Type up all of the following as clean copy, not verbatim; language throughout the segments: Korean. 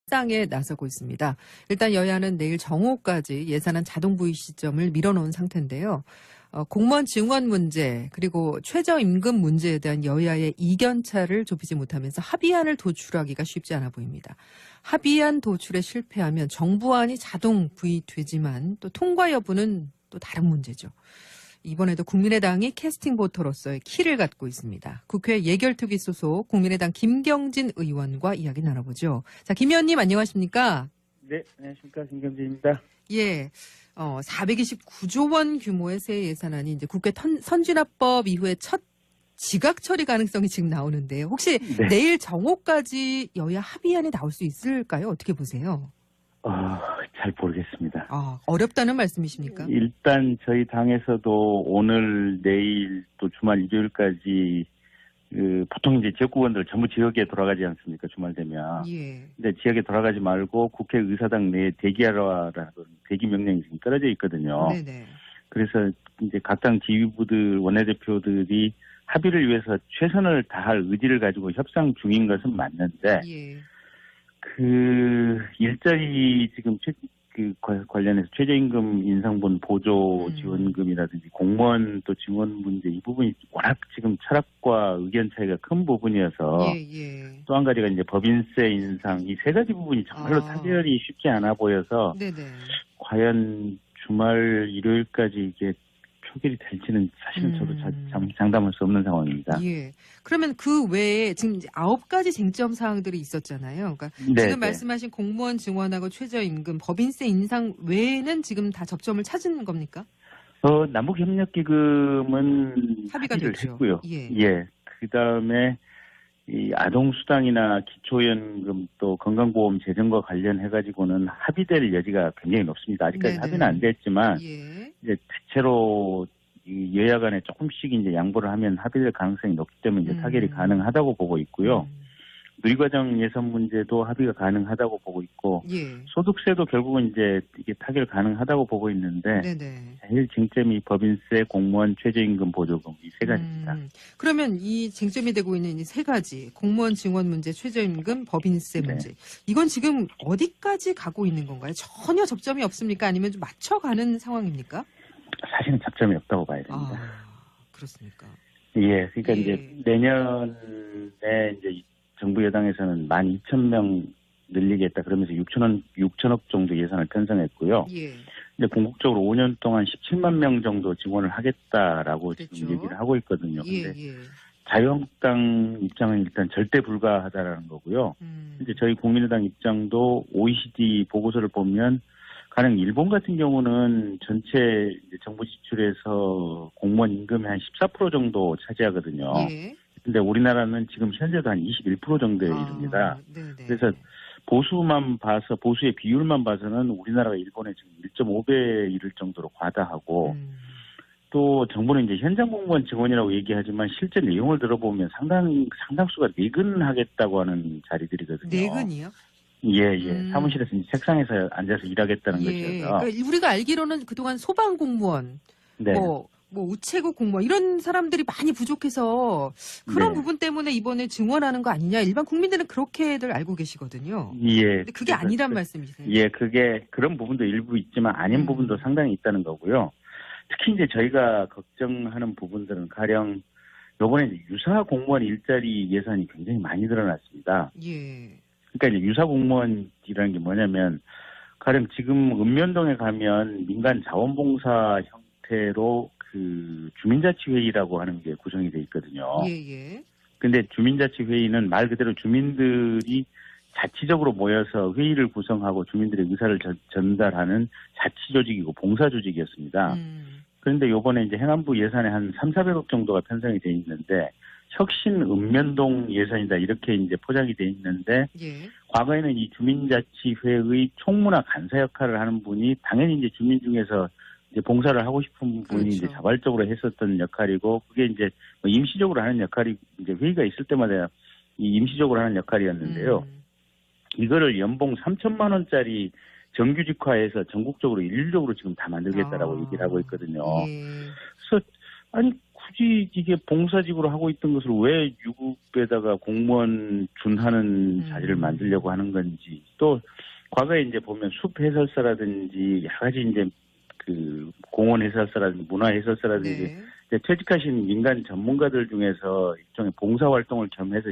상에 나서고 있습니다. 일단 여야는 내일 정오까지 예산안 자동 부의 시점을 밀어놓은 상태인데요. 공무원 증원 문제 그리고 최저임금 문제에 대한 여야의 이견차를 좁히지 못하면서 합의안을 도출하기가 쉽지 않아 보입니다. 합의안 도출에 실패하면 정부안이 자동 부의되지만 또 통과 여부는 또 다른 문제죠. 이번에도 국민의당이 캐스팅 보터로서의 키를 갖고 있습니다. 국회 예결특위 소속 국민의당 김경진 의원과 이야기 나눠보죠. 자, 김 의원님 안녕하십니까? 네, 안녕하십니까. 김경진입니다. 예, 429조 원 규모의 새 예산안이 이제 국회 선진화법 이후에 첫 지각 처리 가능성이 지금 나오는데 혹시 네. 내일 정오까지 여야 합의안이 나올 수 있을까요? 어떻게 보세요? 잘 모르겠습니다. 어렵다는 말씀이십니까? 일단 저희 당에서도 오늘, 내일 또 주말 일요일까지 보통 이제 지역구원들 전부 지역에 돌아가지 않습니까? 주말 되면. 예. 근데 지역에 돌아가지 말고 국회의사당 내에 대기하라는 대기 명령이 지금 떨어져 있거든요. 네네. 그래서 이제 각 당 지휘부들, 원내대표들이 합의를 위해서 최선을 다할 의지를 가지고 협상 중인 것은 맞는데, 예. 일자리 지금 관련해서 최저임금 인상분 보조 지원금이라든지 공무원 또 지원 문제 이 부분이 워낙 지금 철학과 의견 차이가 큰 부분이어서 또 한 가지가 이제 법인세 인상 이 세 가지 부분이 정말로 타결이 쉽지 않아 보여서 네네. 과연 주말 일요일까지 이게 표결이 될지는 사실은 저도 장담할 수 없는 상황입니다. 예. 그러면 그 외에 지금 이제 9가지 쟁점 사항들이 있었잖아요. 그러니까 지금 말씀하신 공무원 증원하고 최저임금, 법인세 인상 외에는 지금 다 접점을 찾은 겁니까? 남북협력기금은 합의가 됐죠. 했고요. 예. 그다음에 이 아동수당이나 기초연금 또 건강보험 재정과 관련해가지고는 합의될 여지가 굉장히 높습니다. 아직까지 합의는 안 됐지만 이제 대체로 이 여야 간에 조금씩 이제 양보를 하면 합의될 가능성이 높기 때문에 이제 타결이 가능하다고 보고 있고요. 누리과정 예산 문제도 합의가 가능하다고 보고 있고 소득세도 결국은 이제 이게 타결 가능하다고 보고 있는데 제일 쟁점이 법인세, 공무원 최저임금 보조금 이 세 가지입니다. 그러면 이 쟁점이 되고 있는 이 세 가지 공무원 증원 문제, 최저임금, 법인세 문제 이건 지금 어디까지 가고 있는 건가요? 전혀 접점이 없습니까? 아니면 좀 맞춰가는 상황입니까? 사실은 접점이 없다고 봐야 됩니다. 그렇습니까? 예, 그러니까 이제 내년에 이제 정부 여당에서는 12,000명 늘리겠다 그러면서 6천억 정도 예산을 편성했고요. 이제 궁극적으로 5년 동안 17만 명 정도 지원을 하겠다라고 지금 얘기를 하고 있거든요. 근데 자유한국당 입장은 일단 절대 불가하다라는 거고요. 이제 저희 국민의당 입장도 OECD 보고서를 보면 가령 일본 같은 경우는 전체 이제 정부 지출에서 공무원 임금의 한 14% 정도 차지하거든요. 근데 우리나라는 지금 현재도 한 21% 정도에 이릅니다. 그래서 보수의 비율만 봐서는 우리나라가 일본의 지금 1.5배에 이를 정도로 과다하고 또 정부는 이제 현장 공무원 직원이라고 얘기하지만 실제 내용을 들어보면 상당수가 내근하겠다고 하는 자리들이거든요. 내근이요? 예. 사무실에서 책상에서 앉아서 일하겠다는 것이어서. 그러니까 우리가 알기로는 그동안 소방 공무원, 우체국 공무원 이런 사람들이 많이 부족해서 그런 부분 때문에 이번에 증원하는 거 아니냐 일반 국민들은 그렇게들 알고 계시거든요. 근데 그게 아니란 말씀이세요? 예, 그게 그런 부분도 일부 있지만 아닌 부분도 상당히 있다는 거고요. 특히 이제 저희가 걱정하는 부분들은 가령 요번에 이제 유사 공무원 일자리 예산이 굉장히 많이 늘어났습니다. 그러니까 이제 유사 공무원이라는 게 뭐냐면 가령 지금 읍면동에 가면 민간 자원봉사 형태로 그 주민자치회의라고 하는 게 구성이 돼 있거든요. 근데 주민자치회의는 말 그대로 주민들이 자치적으로 모여서 회의를 구성하고 주민들의 의사를 전달하는 자치조직이고 봉사조직이었습니다. 그런데 요번에 이제 행안부 예산에 한 3,400억 정도가 편성이 돼 있는데 혁신 읍면동 예산이다 이렇게 이제 포장이 돼 있는데 과거에는 이 주민자치회의 총무나 간사 역할을 하는 분이 당연히 이제 주민 중에서 이제 봉사를 하고 싶은 분이 이제 자발적으로 했었던 역할이고 그게 이제 뭐 임시적으로 하는 역할이 이제 회의가 있을 때마다 이 임시적으로 하는 역할이었는데요. 이거를 연봉 3천만 원짜리 정규직화해서 전국적으로 일률적으로 지금 다 만들겠다라고 얘기를 하고 있거든요. 그래서 아니 굳이 이게 봉사직으로 하고 있던 것을 왜 유급에다가 공무원 준하는 자리를 만들려고 하는 건지, 또 과거에 이제 보면 숲 해설사라든지 여러 가지 이제 그 공원 해설사라든지 문화 해설사라든지 네. 이제 퇴직하신 민간 전문가들 중에서 일종의 봉사 활동을 겸해서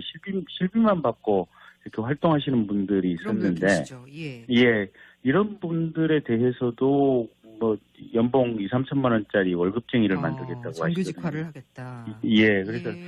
실비만 받고 이렇게 활동하시는 분들이 그런 분들 있었는데, 계시죠. 예. 예, 이런 분들에 대해서도 뭐 연봉 2, 3천만 원짜리 월급쟁이를 만들겠다고 정규직화를 하시거든요. 하겠다. 예, 그래서 예.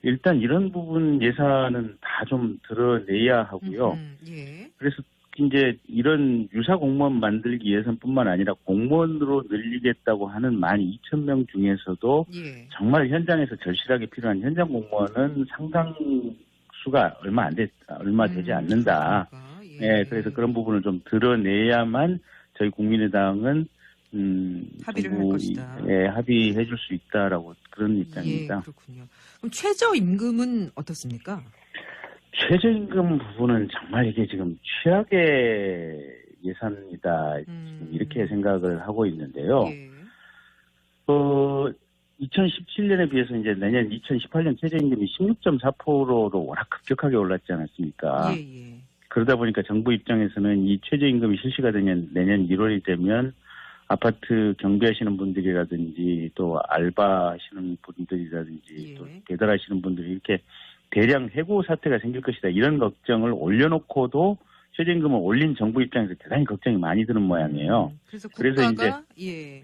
일단 이런 부분 예산은 다 좀 드러내야 하고요. 예. 그래서 이제 이런 유사 공무원 만들기 예산뿐만 아니라 공무원으로 늘리겠다고 하는 12,000명 중에서도 예. 정말 현장에서 절실하게 필요한 현장 공무원은 상당수가 얼마 되지 않는다. 그렇습니까? 예, 그래서 그런 부분을 좀 드러내야만 저희 국민의당은 합의를 할 정부, 것이다. 예, 합의해 줄 수 있다라고 그런 입장입니다. 예, 그렇군요. 그럼 최저임금은 어떻습니까? 최저임금 부분은 정말 이게 지금 최악의 예산이다. 지금 이렇게 생각을 하고 있는데요. 예. 2017년에 비해서 이제 내년 2018년 최저임금이 16.4%로 워낙 급격하게 올랐지 않았습니까? 예. 그러다 보니까 정부 입장에서는 이 최저임금이 실시가 되면 내년 1월이 되면 아파트 경비하시는 분들이라든지 또 알바하시는 분들이라든지 예. 또 배달하시는 분들이 이렇게 대량 해고 사태가 생길 것이다. 이런 걱정을 올려놓고도 최저임금을 올린 정부 입장에서 대단히 걱정이 많이 드는 모양이에요. 그래서 그래서 국가가 이제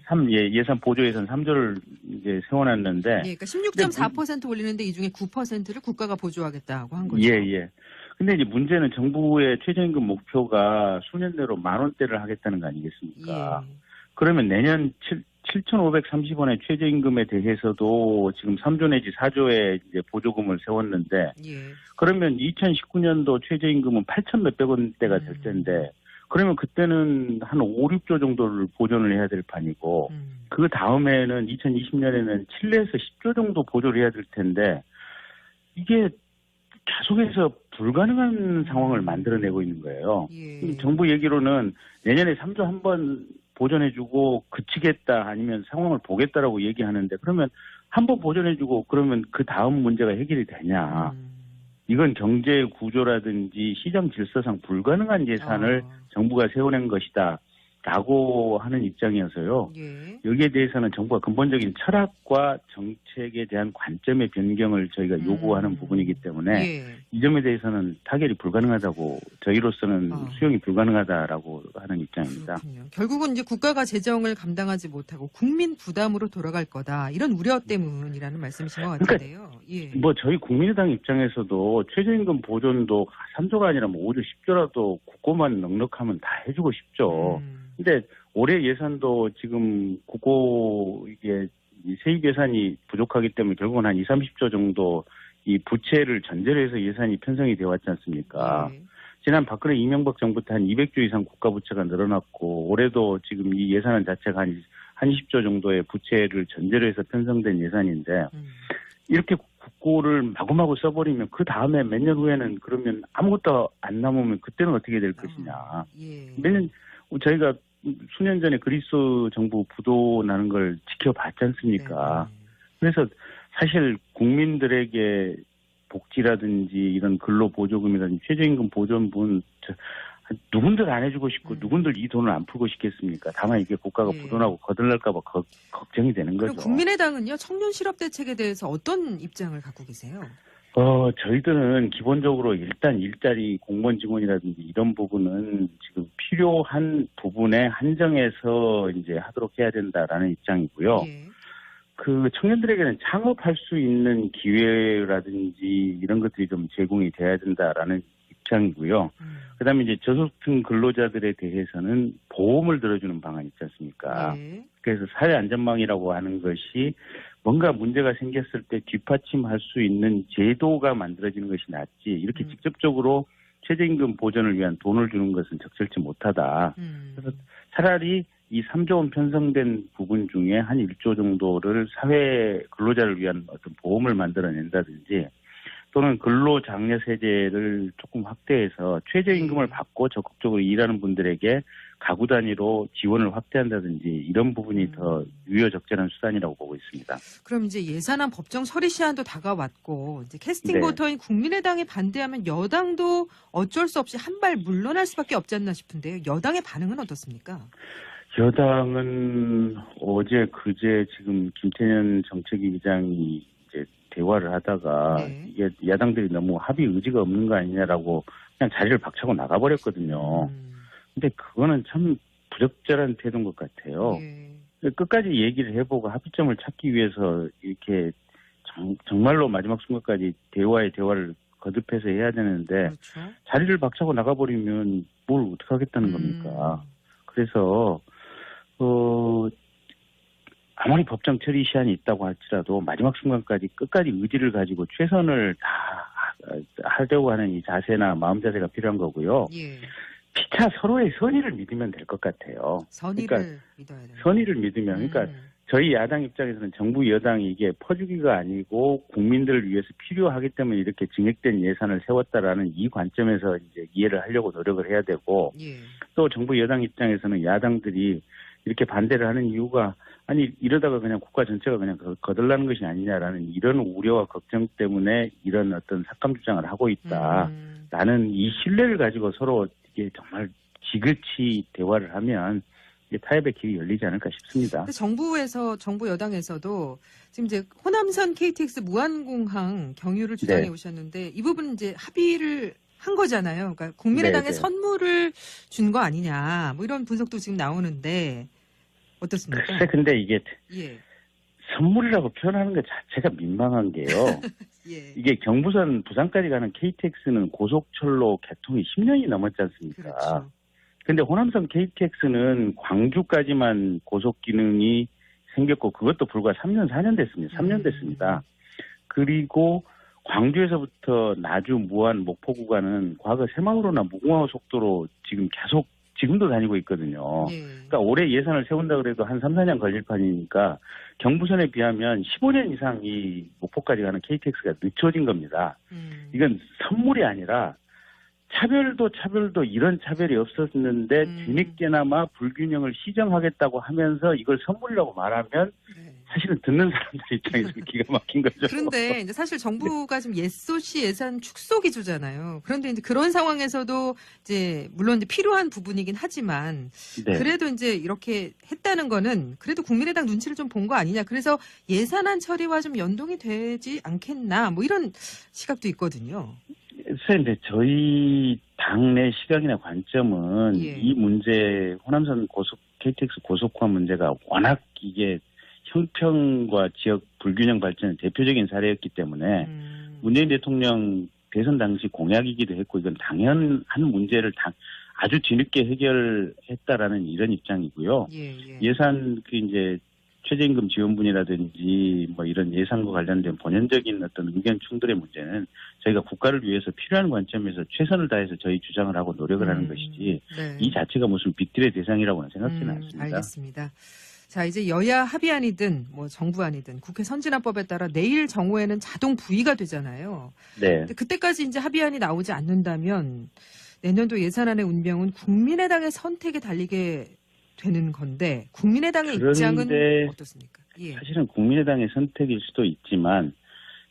예산 보조 예산 3조를 이제 세워놨는데, 그러니까 16.4% 올리는데 이 중에 9%를 국가가 보조하겠다고 한 거죠. 예. 근데 이제 문제는 정부의 최저임금 목표가 수년 내로 10,000원대를 하겠다는 거 아니겠습니까? 예. 그러면 내년 7,530원의 최저임금에 대해서도 지금 3조 내지 4조의 이제 보조금을 세웠는데, 예. 그러면 2019년도 최저임금은 8,000 몇백 원대가 될 텐데, 그러면 그때는 한 5, 6조 정도를 보존을 해야 될 판이고, 그 다음에는 2020년에는 7에서 10조 정도 보조를 해야 될 텐데, 이게 계속해서 불가능한 상황을 만들어내고 있는 거예요. 예. 정부 얘기로는 내년에 3조 한 번 보전해주고 그치겠다 아니면 상황을 보겠다라고 얘기하는데, 그러면 한 번 보전해주고 그러면 그 다음 문제가 해결이 되냐. 이건 경제 구조라든지 시장 질서상 불가능한 예산을 정부가 세워낸 것이다 라고 하는 입장이어서요. 예. 여기에 대해서는 정부가 근본적인 철학과 정책에 대한 관점의 변경을 저희가 요구하는 부분이기 때문에 예. 이 점에 대해서는 타결이 불가능하다고, 저희로서는 수용이 불가능하다라고 하는 입장입니다. 그렇군요. 결국은 이제 국가가 재정을 감당하지 못하고 국민 부담으로 돌아갈 거다. 이런 우려 때문이라는 말씀이신 것 같은데요. 예. 뭐 저희 국민의당 입장에서도 최저임금 보존도 3조가 아니라 뭐 5조, 10조라도 국고만 넉넉하면 다 해주고 싶죠. 근데 올해 예산도 지금 국고 이게 세입 예산이 부족하기 때문에 결국은 한 2, 30조 정도 이 부채를 전제로 해서 예산이 편성이 되어 왔지 않습니까? 예. 지난 박근혜 이명박 정부 때 한 200조 이상 국가 부채가 늘어났고, 올해도 지금 이 예산안 자체가 한 10조 정도의 부채를 전제로 해서 편성된 예산인데, 이렇게 국고를 마구마구 써버리면 그 다음에 몇 년 후에는 그러면 아무것도 안 남으면 그때는 어떻게 될 것이냐. 예. 매년 저희가 수년 전에 그리스 정부 부도 나는 걸 지켜봤지 않습니까? 그래서 사실 국민들에게 복지라든지 이런 근로보조금이라든지 최저임금 보존분 누군들 안 해주고 싶고 누군들 이 돈을 안 풀고 싶겠습니까? 다만 이게 국가가 부도나고 거덜날까 봐 걱정이 되는 거죠. 그럼 국민의당은요, 청년 실업 대책에 대해서 어떤 입장을 갖고 계세요? 저희들은 기본적으로 일단 일자리 공무원 직원이라든지 이런 부분은 지금 필요한 부분에 한정해서 이제 하도록 해야 된다라는 입장이고요. 예. 그 청년들에게는 창업할 수 있는 기회라든지 이런 것들이 좀 제공이 돼야 된다라는 입장이고요. 그다음에 이제 저소득층 근로자들에 대해서는 보험을 들어주는 방안이 있지 않습니까? 예. 그래서 사회안전망이라고 하는 것이 뭔가 문제가 생겼을 때 뒷받침할 수 있는 제도가 만들어지는 것이 낫지, 이렇게 직접적으로 최저임금 보전을 위한 돈을 주는 것은 적절치 못하다. 그래서 차라리 이 3조 원 편성된 부분 중에 한 1조 정도를 사회 근로자를 위한 어떤 보험을 만들어낸다든지, 또는 근로장려세제를 조금 확대해서 최저임금을 받고 적극적으로 일하는 분들에게 가구 단위로 지원을 확대한다든지 이런 부분이 더 유효적절한 수단이라고 보고 있습니다. 그럼 이제 예산안 법정 처리 시한도 다가왔고 이제 캐스팅 네. 보터인 국민의당이 반대하면 여당도 어쩔 수 없이 한 발 물러날 수밖에 없지 않나 싶은데요. 여당의 반응은 어떻습니까? 여당은 어제 그제 지금 김태년 정책위 의장이 이제 대화를 하다가 네. 이게 야당들이 너무 합의 의지가 없는 거 아니냐라고 그냥 자리를 박차고 나가버렸거든요. 근데 그거는 참 부적절한 태도인 것 같아요. 예. 끝까지 얘기를 해보고 합의점을 찾기 위해서 이렇게 정말로 마지막 순간까지 대화를 거듭해서 해야 되는데 그렇죠. 자리를 박차고 나가버리면 뭘 어떻게 하겠다는 겁니까? 그래서 아무리 법정 처리 시한이 있다고 할지라도 마지막 순간까지 끝까지 의지를 가지고 최선을 다 하려고 하는 이 자세나 마음 자세가 필요한 거고요. 예. 피차 서로의 선의를 믿으면 될 것 같아요. 선의를 그러니까 믿어야 돼요. 선의를 믿으면, 그러니까 저희 야당 입장에서는 정부 여당이 이게 퍼주기가 아니고 국민들을 위해서 필요하기 때문에 이렇게 증액된 예산을 세웠다라는 이 관점에서 이제 이해를 하려고 노력을 해야 되고, 예. 또 정부 여당 입장에서는 야당들이 이렇게 반대를 하는 이유가 아니 이러다가 그냥 국가 전체가 그냥 거덜나는 것이 아니냐라는 이런 우려와 걱정 때문에 이런 어떤 삭감 주장을 하고 있다. 라는 이 신뢰를 가지고 서로 이게 정말 지그치 대화를 하면 이게 타협의 길이 열리지 않을까 싶습니다. 정부 여당에서도 지금 이제 호남선 KTX 무한공항 경유를 주장해 네. 오셨는데 이 부분은 이제 합의를 한 거잖아요. 그러니까 국민의당에 네. 선물을 준 거 아니냐, 뭐 이런 분석도 지금 나오는데 어떻습니까? 글쎄, 근데 이게 예. 선물이라고 표현하는 것 자체가 민망한 게요. 예. 이게 경부선 부산까지 가는 KTX는 고속철로 개통이 10년이 넘었지 않습니까? 그렇죠. 근데 호남선 KTX는 광주까지만 고속 기능이 생겼고 그것도 불과 3년, 4년 됐습니다. 3년 됐습니다. 그리고 광주에서부터 나주, 무안, 목포 구간은 과거 새마을호나 무궁화 속도로 지금 계속 지금도 다니고 있거든요. 예. 그러니까 올해 예산을 세운다 그래도 한 3, 4년 걸릴 판이니까 경부선에 비하면 15년 이상 이 목포까지 가는 KTX가 늦춰진 겁니다. 이건 선물이 아니라 차별도 이런 차별이 없었는데 뒤늦게나마 불균형을 시정하겠다고 하면서 이걸 선물이라고 말하면 네. 사실은 듣는 사람들 입장에서 기가 막힌 거죠. 그런데 이제 사실 정부가 지금 예소시 예산 축소 기조잖아요. 그런데 이제 그런 상황에서도 이제 물론 이제 필요한 부분이긴 하지만 네. 그래도 이제 이렇게 했다는 거는 그래도 국민의당 눈치를 좀 본 거 아니냐. 그래서 예산안 처리와 좀 연동이 되지 않겠나. 뭐 이런 시각도 있거든요. 그래서 이제 저희 당내 시각이나 관점은 예. 이 문제 호남선 KTX 고속화 문제가 워낙 이게 형평과 지역 불균형 발전의 대표적인 사례였기 때문에 문재인 대통령 대선 당시 공약이기도 했고 이건 당연한 문제를 아주 뒤늦게 해결했다라는 이런 입장이고요. 예산 이제 최저임금 지원분이라든지 뭐 이런 예산과 관련된 본연적인 어떤 의견 충돌의 문제는 저희가 국가를 위해서 필요한 관점에서 최선을 다해서 저희 주장을 하고 노력을 하는 것이지 네. 이 자체가 무슨 빅딜의 대상이라고는 생각지는 않습니다. 알겠습니다. 자, 이제 여야 합의안이든 뭐 정부안이든 국회 선진화법에 따라 내일 정오에는 자동 부의가 되잖아요. 네. 근데 그때까지 이제 합의안이 나오지 않는다면 내년도 예산안의 운명은 국민의당의 선택에 달리게 되는 건데 국민의당의 입장은 어떻습니까? 예. 사실은 국민의당의 선택일 수도 있지만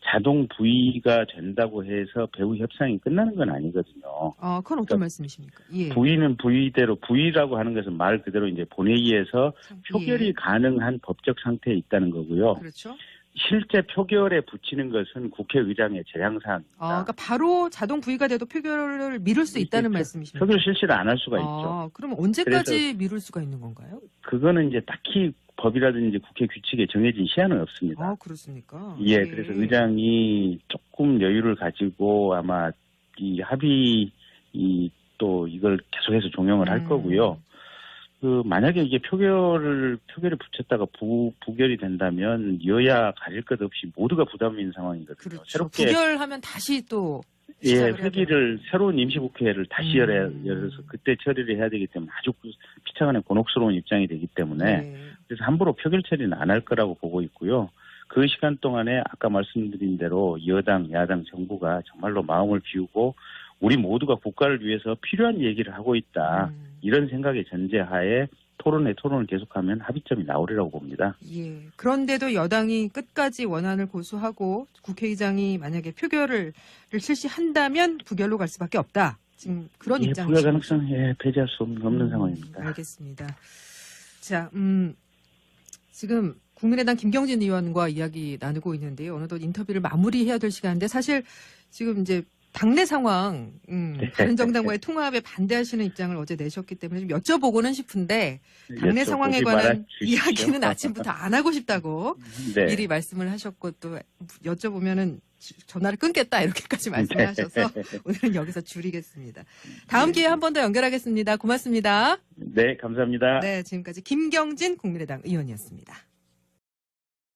자동 부의가 된다고 해서 배후 협상이 끝나는 건 아니거든요. 아, 그건 어떤 말씀이십니까? 예. 부의는 부의대로 부의라고 하는 것은 말 그대로 이제 본회의에서 표결이 가능한 법적 상태에 있다는 거고요. 그렇죠. 실제 표결에 붙이는 것은 국회의장의 재량사항입니다. 그러니까 바로 자동 부의가 돼도 표결을 미룰 수 있다는 말씀이십니까? 표결 실시를 안 할 수가 있죠. 그럼 언제까지 미룰 수가 있는 건가요? 그거는 이제 딱히 법이라든지 국회 규칙에 정해진 시한은 없습니다. 그렇습니까? 예, 그래서 의장이 조금 여유를 가지고 아마 이 합의 또 이걸 계속해서 종용을 할 거고요. 만약에 이게 표결에 붙였다가 부결이 된다면 여야 가릴 것 없이 모두가 부담 있는 상황이거든요. 그렇죠. 새롭게 부결하면 다시 또 회기를 새로운 임시국회를 다시 열어서 그때 처리를 해야 되기 때문에 아주 피차간의 곤혹스러운 입장이 되기 때문에 그래서 함부로 표결 처리는 안 할 거라고 보고 있고요. 그 시간 동안에 아까 말씀드린 대로 여당, 야당, 정부가 정말로 마음을 비우고 우리 모두가 국가를 위해서 필요한 얘기를 하고 있다. 이런 생각의 전제하에 토론을 계속하면 합의점이 나오리라고 봅니다. 예. 그런데도 여당이 끝까지 원안을 고수하고 국회의장이 만약에 표결을 실시한다면 부결로 갈 수밖에 없다. 지금 그런 입장이죠. 부결 가능성 배제할 수 없는 상황입니다. 알겠습니다. 자, 지금 국민의당 김경진 의원과 이야기 나누고 있는데요. 어느덧 인터뷰를 마무리해야 될 시간인데 사실 지금 이제 당내 상황, 다른 정당과의 통합에 반대하시는 입장을 어제 내셨기 때문에 좀 여쭤보고는 싶은데 당내 상황에 관한 이야기는 아침부터 안 하고 싶다고 네. 미리 말씀을 하셨고 또 여쭤보면은 전화를 끊겠다 이렇게까지 말씀하셔서 오늘은 여기서 줄이겠습니다. 다음 기회에 한 번 더 연결하겠습니다. 고맙습니다. 네, 감사합니다. 네, 지금까지 김경진 국민의당 의원이었습니다.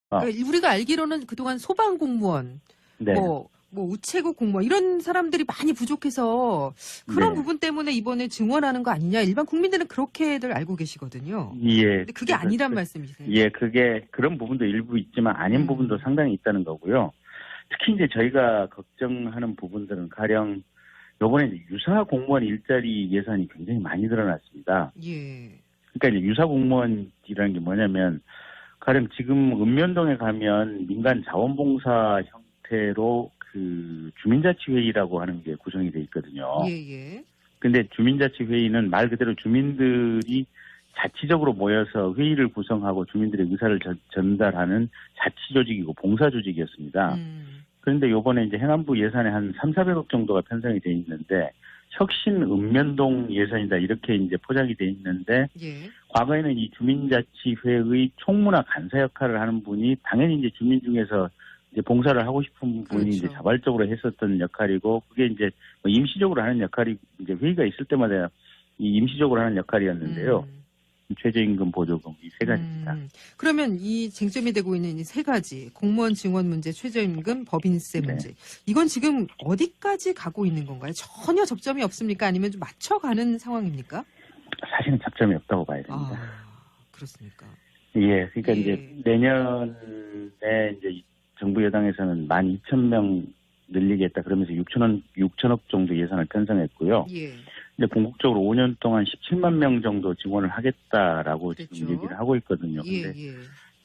그러니까 우리가 알기로는 그동안 소방공무원, 네. 뭐 우체국 공무원 이런 사람들이 많이 부족해서 그런 네. 부분 때문에 이번에 증원하는 거 아니냐 일반 국민들은 그렇게들 알고 계시거든요. 예. 근데 그게 아니란 말씀이세요? 예, 그게 그런 부분도 일부 있지만 아닌 부분도 상당히 있다는 거고요. 특히 이제 저희가 걱정하는 부분들은 가령 요번에 이제 유사 공무원 일자리 예산이 굉장히 많이 늘어났습니다. 예. 그러니까 이제 유사 공무원이라는 게 뭐냐면 가령 지금 읍면동에 가면 민간 자원봉사 형태로 그 주민자치회의라고 하는 게 구성이 돼 있거든요. 예. 근데 주민자치회의는 말 그대로 주민들이 자치적으로 모여서 회의를 구성하고 주민들의 의사를 전달하는 자치조직이고 봉사조직이었습니다. 그런데 요번에 이제 행안부 예산에 한 3,400억 정도가 편성이 돼 있는데 혁신 읍면동 예산이다 이렇게 이제 포장이 돼 있는데 예. 과거에는 이 주민자치회의 총무나 간사 역할을 하는 분이 당연히 이제 주민 중에서 이제 봉사를 하고 싶은 분이 그렇죠. 이제 자발적으로 했었던 역할이고 그게 이제 뭐 임시적으로 하는 역할이 이제 회의가 있을 때마다 이 임시적으로 하는 역할이었는데요. 최저임금 보조금 이 세 가지입니다. 그러면 이 쟁점이 되고 있는 이 세 가지 공무원 증원 문제, 최저임금, 법인세 문제 이건 지금 어디까지 가고 있는 건가요? 전혀 접점이 없습니까? 아니면 좀 맞춰가는 상황입니까? 사실은 접점이 없다고 봐야 됩니다. 그렇습니까? 예, 그러니까 이제 내년에 이제 정부 여당에서는 12,000명 늘리겠다 그러면서 6천억 정도 예산을 편성했고요. 예. 근데 궁극적으로 5년 동안 17만 명 정도 증원을 하겠다라고 그렇죠. 지금 얘기를 하고 있거든요. 근데 예.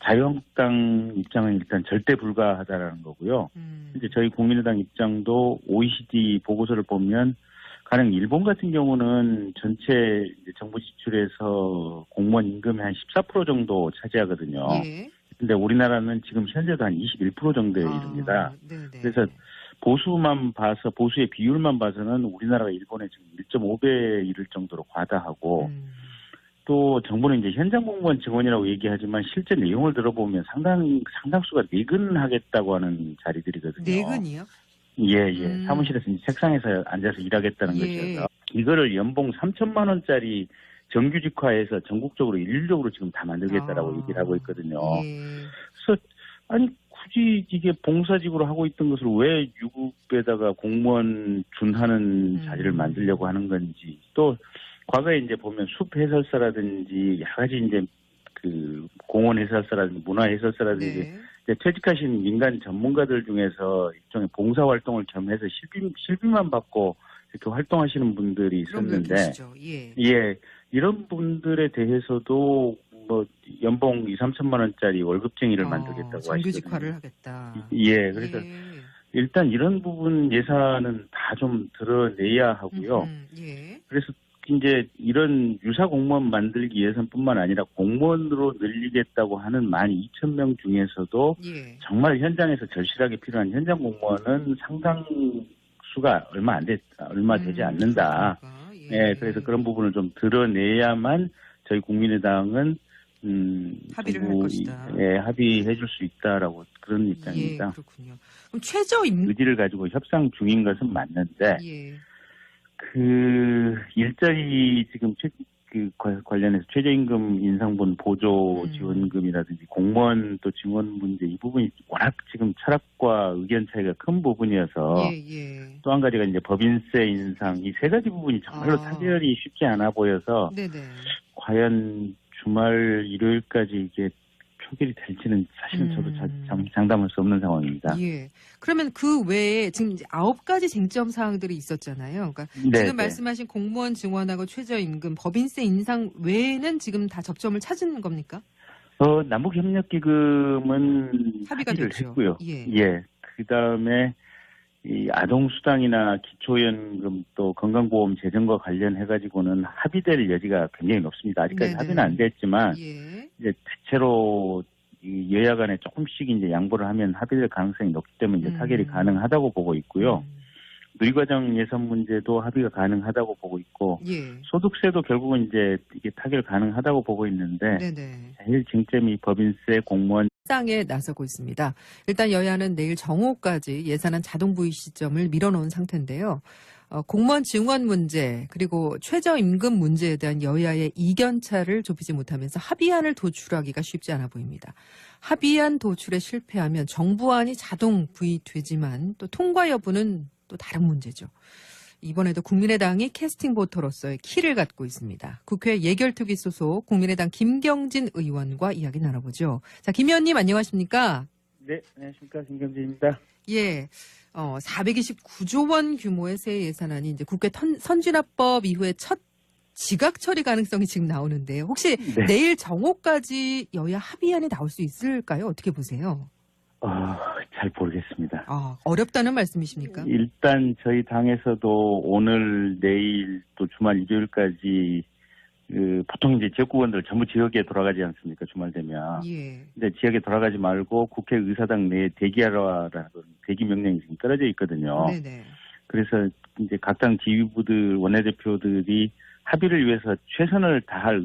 자유한국당 입장은 일단 절대 불가하다라는 거고요. 이제 저희 국민의당 입장도 OECD 보고서를 보면 가령 일본 같은 경우는 전체 이제 정부 지출에서 공무원 임금의 한 14% 정도 차지하거든요. 예. 근데 우리나라는 지금 현재도 한 21% 정도에 이릅니다. 네네. 그래서 보수의 비율만 봐서는 우리나라가 일본에 지금 1.5배에 이를 정도로 과다하고 또 정부는 이제 현장 공무원 증원이라고 얘기하지만 실제 내용을 들어보면 상당수가 내근하겠다고 하는 자리들이거든요. 내근이요? 예. 사무실에서 이제 책상에서 앉아서 일하겠다는 것이어서 이거를 연봉 3천만 원짜리 정규직화해서 전국적으로 일률적으로 지금 다 만들겠다라고 얘기를 하고 있거든요. 그래서 아니 굳이 이게 봉사직으로 하고 있던 것을 왜 유급에다가 공무원 준하는 자리를 만들려고 하는 건지 또 과거에 이제 보면 숲 해설사라든지 여러 가지 이제 그 공원 해설사라든지 문화 해설사라든지 이제 퇴직하신 민간 전문가들 중에서 일종의 봉사 활동을 겸해서 실비만 받고 이렇게 활동하시는 분들이 있었는데 예 이런 분들에 대해서도 뭐 연봉 2-3천만 원짜리 월급쟁이를 만들겠다고 하시거든요. 정규직화를 하겠다. 예, 그래서 일단 이런 부분 예산은 다 좀 드러내야 하고요. 그래서 이제 이런 유사 공무원 만들기 예산뿐만 아니라 공무원으로 늘리겠다고 하는 12,000명 중에서도 정말 현장에서 절실하게 필요한 현장 공무원은 상당수가 얼마 되지 않는다. 예, 그래서 그런 부분을 좀 드러내야만 저희 국민의당은 합의를 할 것이다. 예, 합의해 줄 수 있다라고 그런 입장입니다. 예, 그렇군요. 그럼 최저임금 의지를 가지고 협상 중인 것은 맞는데 그 일자리 지금 관련해서 최저임금 인상분 보조 지원금이라든지 공무원 또 증원 문제 이 부분이 워낙 지금 철학과 의견 차이가 큰 부분이어서 또 한 가지가 이제 법인세 인상 이 세 가지 부분이 정말로 타결이 쉽지 않아 보여서 과연 주말 일요일까지 이게 표결이 될지는 사실은 저도 음. 장담할 수 없는 상황입니다. 예. 그러면 그 외에 지금 이제 9가지 쟁점 사항들이 있었잖아요. 그러니까 네, 지금 네. 말씀하신 공무원 증원하고 최저임금, 법인세 인상 외에는 지금 다 접점을 찾은 겁니까? 남북협력기금은 합의가 합의를 됐죠. 했고요. 예. 그다음에 이 아동수당이나 기초연금 또 건강보험 재정과 관련해가지고는 합의될 여지가 굉장히 높습니다. 아직까지 네네. 합의는 안 됐지만 예. 이제 대체로 이 여야 간에 조금씩 이제 양보를 하면 합의될 가능성이 높기 때문에 이제 타결이 가능하다고 보고 있고요. 누리과정 예산 문제도 합의가 가능하다고 보고 있고 예. 소득세도 결국은 이제 이게 타결 가능하다고 보고 있는데 네네. 제일 쟁점이 법인세, 공무원 상에 나서고 있습니다. 일단 여야는 내일 정오까지 예산안 자동 부의 시점을 밀어놓은 상태인데요. 공무원 증원 문제 그리고 최저임금 문제에 대한 여야의 이견차를 좁히지 못하면서 합의안을 도출하기가 쉽지 않아 보입니다. 합의안 도출에 실패하면 정부안이 자동 부의되지만 또 통과 여부는 또 다른 문제죠. 이번에도 국민의당이 캐스팅 보터로서의 키를 갖고 있습니다. 국회 예결특위 소속 국민의당 김경진 의원과 이야기 나눠보죠. 자, 김 의원님 안녕하십니까? 네, 안녕하십니까. 김경진입니다. 예. 429조 원 규모의 새 예산안이 이제 국회 선진화법 이후에 첫 지각 처리 가능성이 지금 나오는데 혹시 네. 내일 정오까지 여야 합의안이 나올 수 있을까요? 어떻게 보세요? 잘 모르겠습니다. 어렵다는 말씀이십니까? 일단 저희 당에서도 오늘, 내일 또 주말 일요일까지 보통 이제 지역구원들 전부 지역에 돌아가지 않습니까? 주말 되면. 예. 근데 지역에 돌아가지 말고 국회의사당 내에 대기하라는 대기 명령이 지금 떨어져 있거든요. 네네. 그래서 이제 각 당 지휘부들, 원내대표들이 합의를 위해서 최선을 다할